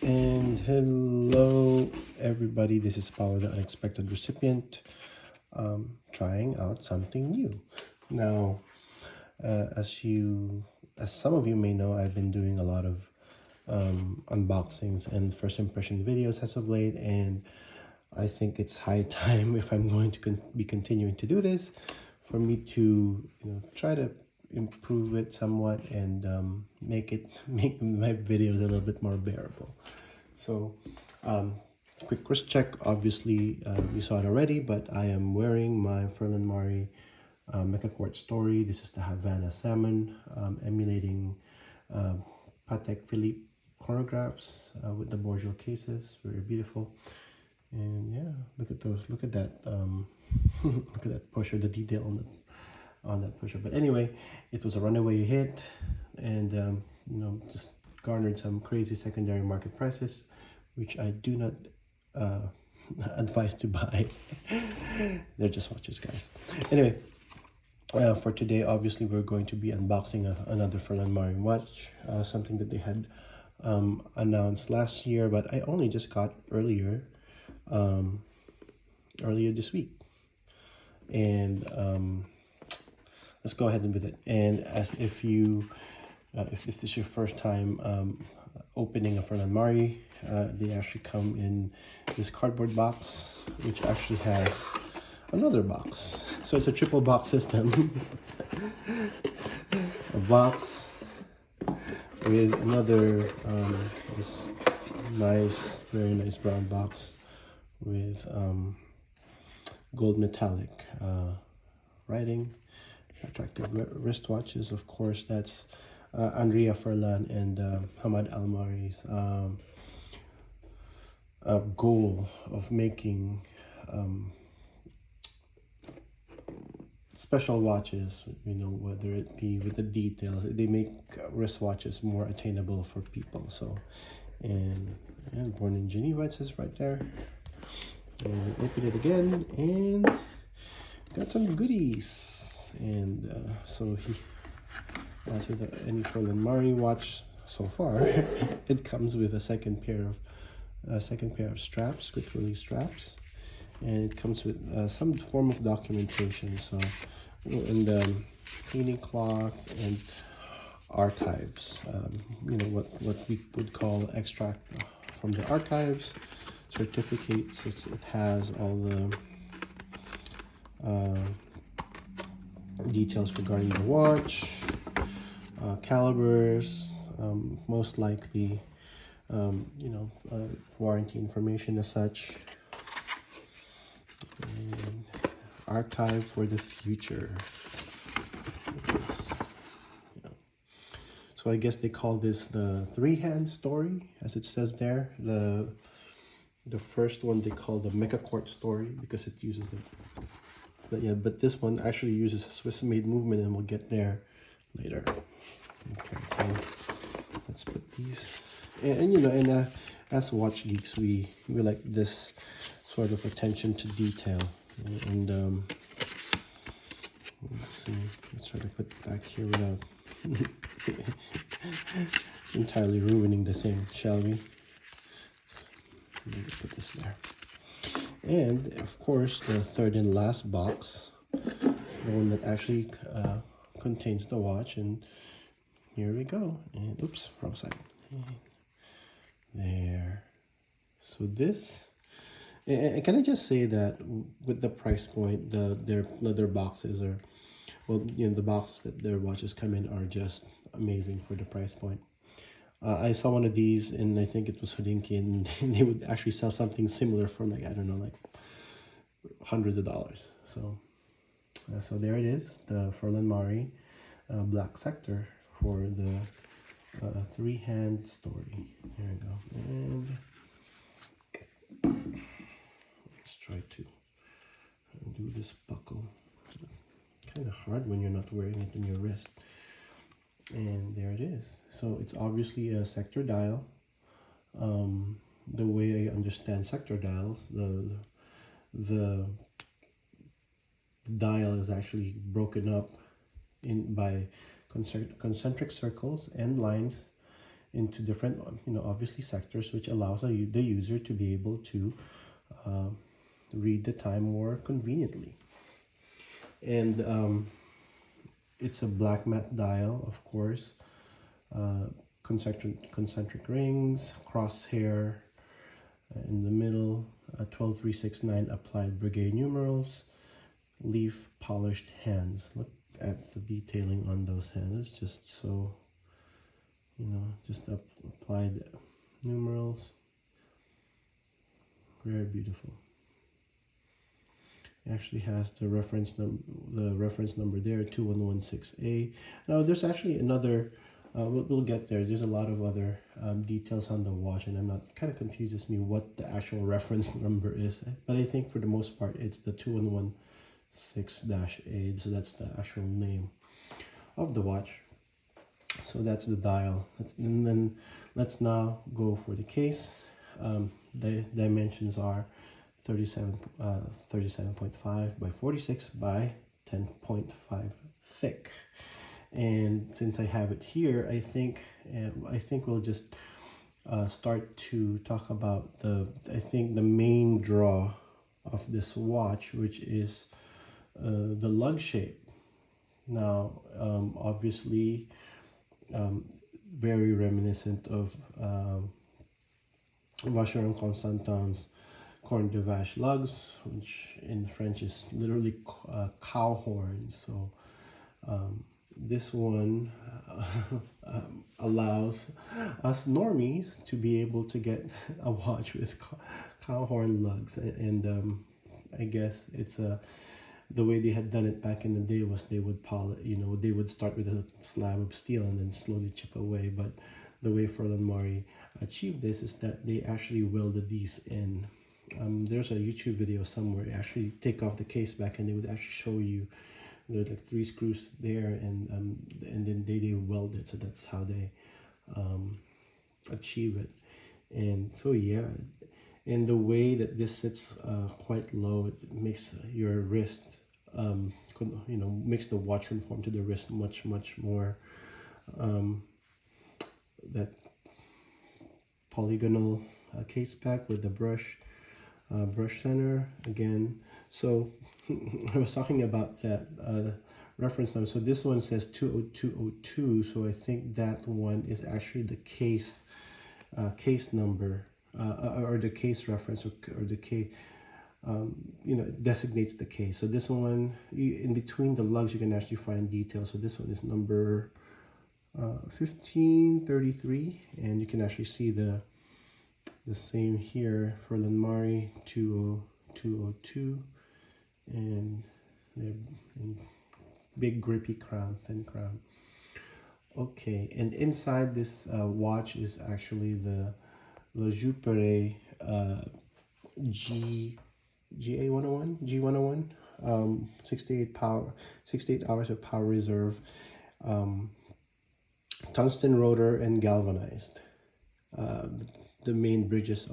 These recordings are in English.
And hello everybody, this is Paolo, the unexpected recipient, trying out something new. Now, as some of you may know, I've been doing a lot of unboxings and first impression videos as of late, and I think it's high time, if I'm going to be continuing to do this, for me to try to improve it somewhat and make my videos a little bit more bearable. So quick wrist check. Obviously you saw it already, but I am wearing my Furlan Marri Mecha Quartz Story. This is the Havana Salmon, emulating Patek Philippe chronographs with the Bordeaux cases. Very beautiful. And yeah, look at those, look at that look at that pusher, the detail on that pusher. But anyway, it was a runaway hit, and just garnered some crazy secondary market prices, which I do not advise to buy. They're just watches, guys. Anyway, for today, obviously we're going to be unboxing another Furlan Marri watch, something that they had announced last year, but I only just got earlier this week. And let's go ahead and with it. And as if this is your first time opening a Furlan Marri, they actually come in this cardboard box, which actually has another box. So it's a triple box system. A box with another this nice, very nice brown box with gold metallic writing, attractive wristwatches. Of course, that's Andrea Furlan and Hamad Al Marri's goal of making special watches, whether it be with the details. They make wristwatches more attainable for people. So, and born in Geneva, it says right there. And open it again, and got some goodies. And so he, as with any Furlan Marri watch so far, it comes with a second pair of straps, quick release straps, and it comes with some form of documentation. So, and cleaning cloth and archives. What we would call extract from the archives. Certificates. It has all the details regarding the watch, calibers, most likely warranty information as such, and archive for the future. So I guess they call this the three-hand story, as it says there. The first one they call the Mecha Quartz Story because it uses it. But this one actually uses a Swiss-made movement, and we'll get there later. Okay, so let's put these. And as watch geeks, we like this sort of attention to detail. And let's see. Let's try to put it back here without entirely ruining the thing, shall we? Let me put this there. And of course, the third and last box, the one that actually contains the watch. And here we go. And oops, wrong side. And there. So this, and can I just say that with the price point, their leather boxes are, well, the boxes that their watches come in are just amazing for the price point. I saw one of these, and I think it was Hodinkee, and they would actually sell something similar for like, I don't know, like hundreds of dollars. So there it is, the Furlan Marri Black Sector for the three-hand story. There we go. And let's try to do this buckle. Kind of hard when you're not wearing it in your wrist. And there it is. So it's obviously a sector dial. The way I understand sector dials, the dial is actually broken up by concentric circles and lines, into different, obviously sectors, which allows the user to be able to read the time more conveniently. And it's a black matte dial, of course, concentric rings, crosshair in the middle, 12369 applied brigade numerals, leaf polished hands. Look at the detailing on those hands. It's just so, just applied numerals. Very beautiful. It actually has the reference number there, 2116A. Now there's actually another, we'll get there. There's a lot of other details on the watch, and I'm not, kind of confuses me what the actual reference number is, but I think for the most part it's the 2116-A, so that's the actual name of the watch. So that's the dial. And then let's now go for the case. The dimensions are 37.5 by 46 by 10.5 thick. And since I have it here, I think we'll just start to talk about the main draw of this watch, which is the lug shape. Now, obviously, very reminiscent of Vacheron Constantin's corne de vache lugs, which in French is literally cow horns. So this one allows us normies to be able to get a watch with cow horn lugs, and I guess it's the way they had done it back in the day was they would polish, they would start with a slab of steel and then slowly chip away. But the way Furlan Marri achieved this is that they actually welded these in. There's a YouTube video somewhere. They actually take off the case back and they would actually show you there's like 3 screws there, and then they weld it. So that's how they achieve it. And so yeah, and the way that this sits quite low, it makes your wrist, makes the watch conform to the wrist much more. That polygonal case back with the brush center again. So I was talking about that reference number. So this one says 20202. So I think that one is actually the case number, or the case reference, or the case, designates the case. So this one, in between the lugs, you can actually find details. So this one is number 1533, and you can actually see the same here, Furlan Marri 202, and big grippy crown, thin crown. Okay, and inside this watch is actually the Le Jouperet G101, 68 hours of power reserve, tungsten rotor and galvanized. The main bridges,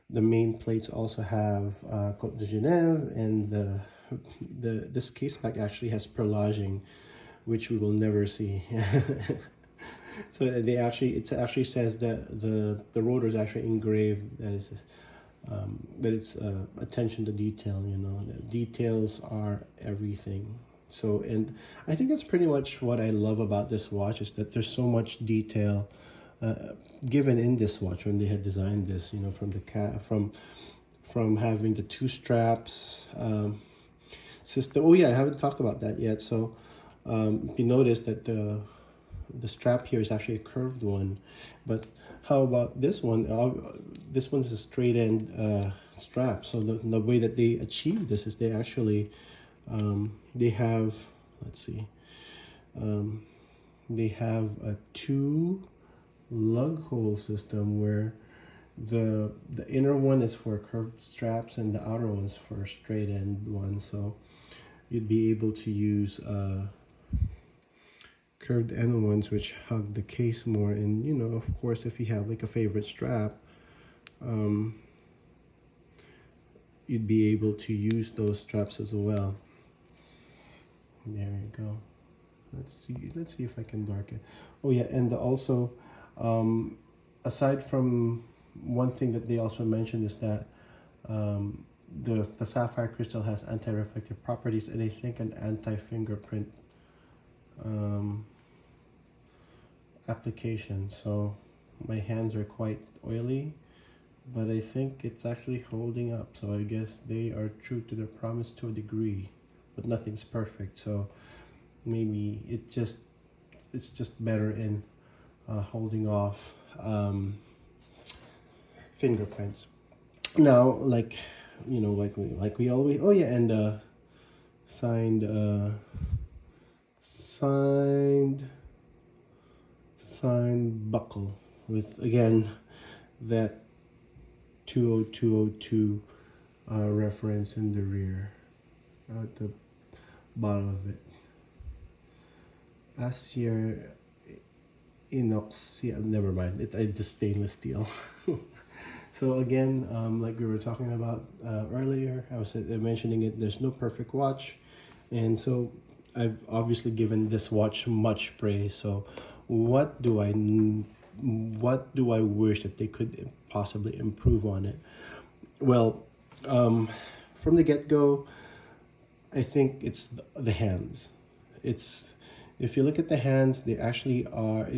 the main plates also have Côte de Genève, and this case back actually has perlaging, which we will never see. So it actually says that the rotor is actually engraved, that it's attention to detail. Details are everything. So, and I think that's pretty much what I love about this watch, is that there's so much detail given in this watch when they had designed this. From having the 2 straps system. Oh yeah, I haven't talked about that yet. So if you notice that the strap here is actually a curved one, but how about this one? This one's a straight end strap. So the way that they achieve this is they actually they have, let's see, they have a 2 lug hole system where the inner one is for curved straps and the outer one's for straight end ones. So you'd be able to use curved end ones which hug the case more, and of course, if you have like a favorite strap, you'd be able to use those straps as well. There you go. Let's see if I can darken. Oh yeah, and also Aside from one thing that they also mentioned is that the sapphire crystal has anti-reflective properties, and I think an anti-fingerprint application. So my hands are quite oily, but I think it's actually holding up. So I guess they are true to their promise to a degree, but nothing's perfect. So maybe it's just better in holding off fingerprints. Now, like like we always, oh yeah, and signed buckle with, again, that 20202 reference in the rear at the bottom of it. Acier inox, yeah, never mind, it's just stainless steel. So again, like we were talking about earlier, I was mentioning it, there's no perfect watch, and so I've obviously given this watch much praise. So what do I wish that they could possibly improve on it? Well, from the get-go, I think it's the hands. It's, if you look at the hands, they actually are,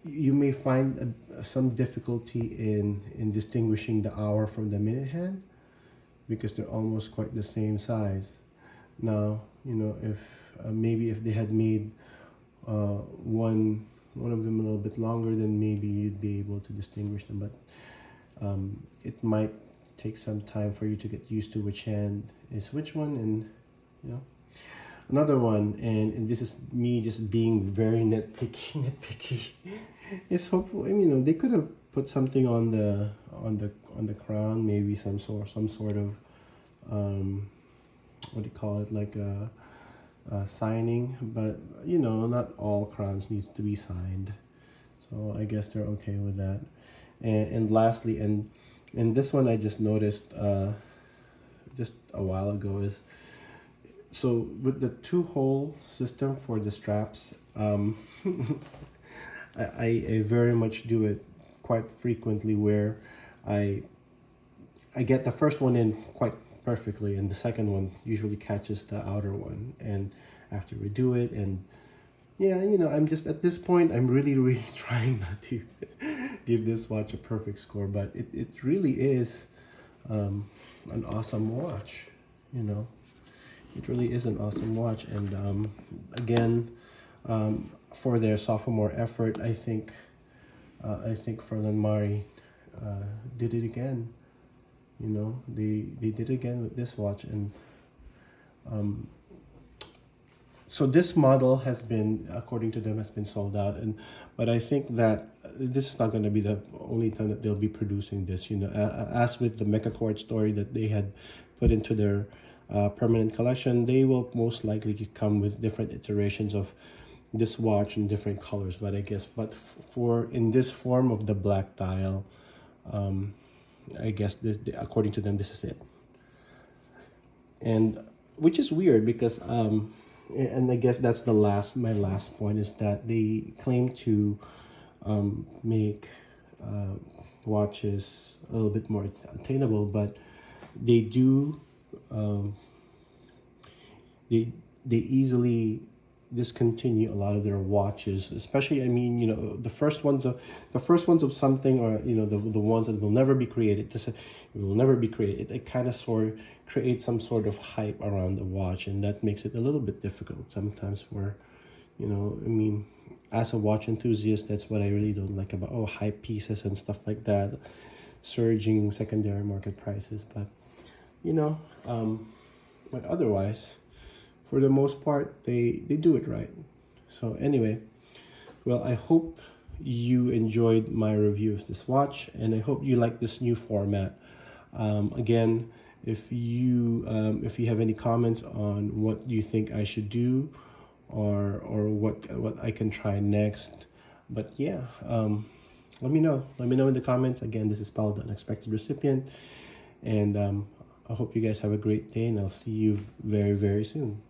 you may find some difficulty in distinguishing the hour from the minute hand, because they're almost quite the same size. Now, if maybe if they had made one of them a little bit longer, then maybe you'd be able to distinguish them, but it might take some time for you to get used to which hand is which one. And another one, and this is me just being very nitpicky is hopeful. They could have put something on the crown, maybe some sort of what do you call it, like a signing, but not all crowns needs to be signed, so I guess they're okay with that. And lastly, and this one I just noticed just a while ago, is so with the 2-hole system for the straps, I very much do it quite frequently, where I get the first one in quite perfectly, and the second one usually catches the outer one, and after we do it, and yeah, I'm just, at this point, I'm really trying not to give this watch a perfect score, but it really is an awesome watch. It really is an awesome watch. And again, for their sophomore effort, I think Furlan Marri did it again. They did it again with this watch. And so this model has been, according to them, has been sold out, but I think that this is not going to be the only time that they'll be producing this. As with the Mecha story that they had put into their permanent collection, they will most likely come with different iterations of this watch in different colors. But I guess, for in this form of the black dial, I guess this, according to them, this is it. And which is weird, because and I guess that's my last point, is that they claim to make watches a little bit more attainable, but they do they easily discontinue a lot of their watches, especially, the first ones of something, or the ones that will never be created. It kind of sort of creates some sort of hype around the watch, and that makes it a little bit difficult sometimes. Where as a watch enthusiast, that's what I really don't like about hype pieces and stuff like that, surging secondary market prices. But but otherwise, for the most part, they do it right. So anyway, well, I hope you enjoyed my review of this watch, and I hope you like this new format. Again, if you have any comments on what you think I should do, or what I can try next, but yeah, let me know in the comments. Again, this is Paul, the unexpected recipient, and I hope you guys have a great day, and I'll see you very, very soon.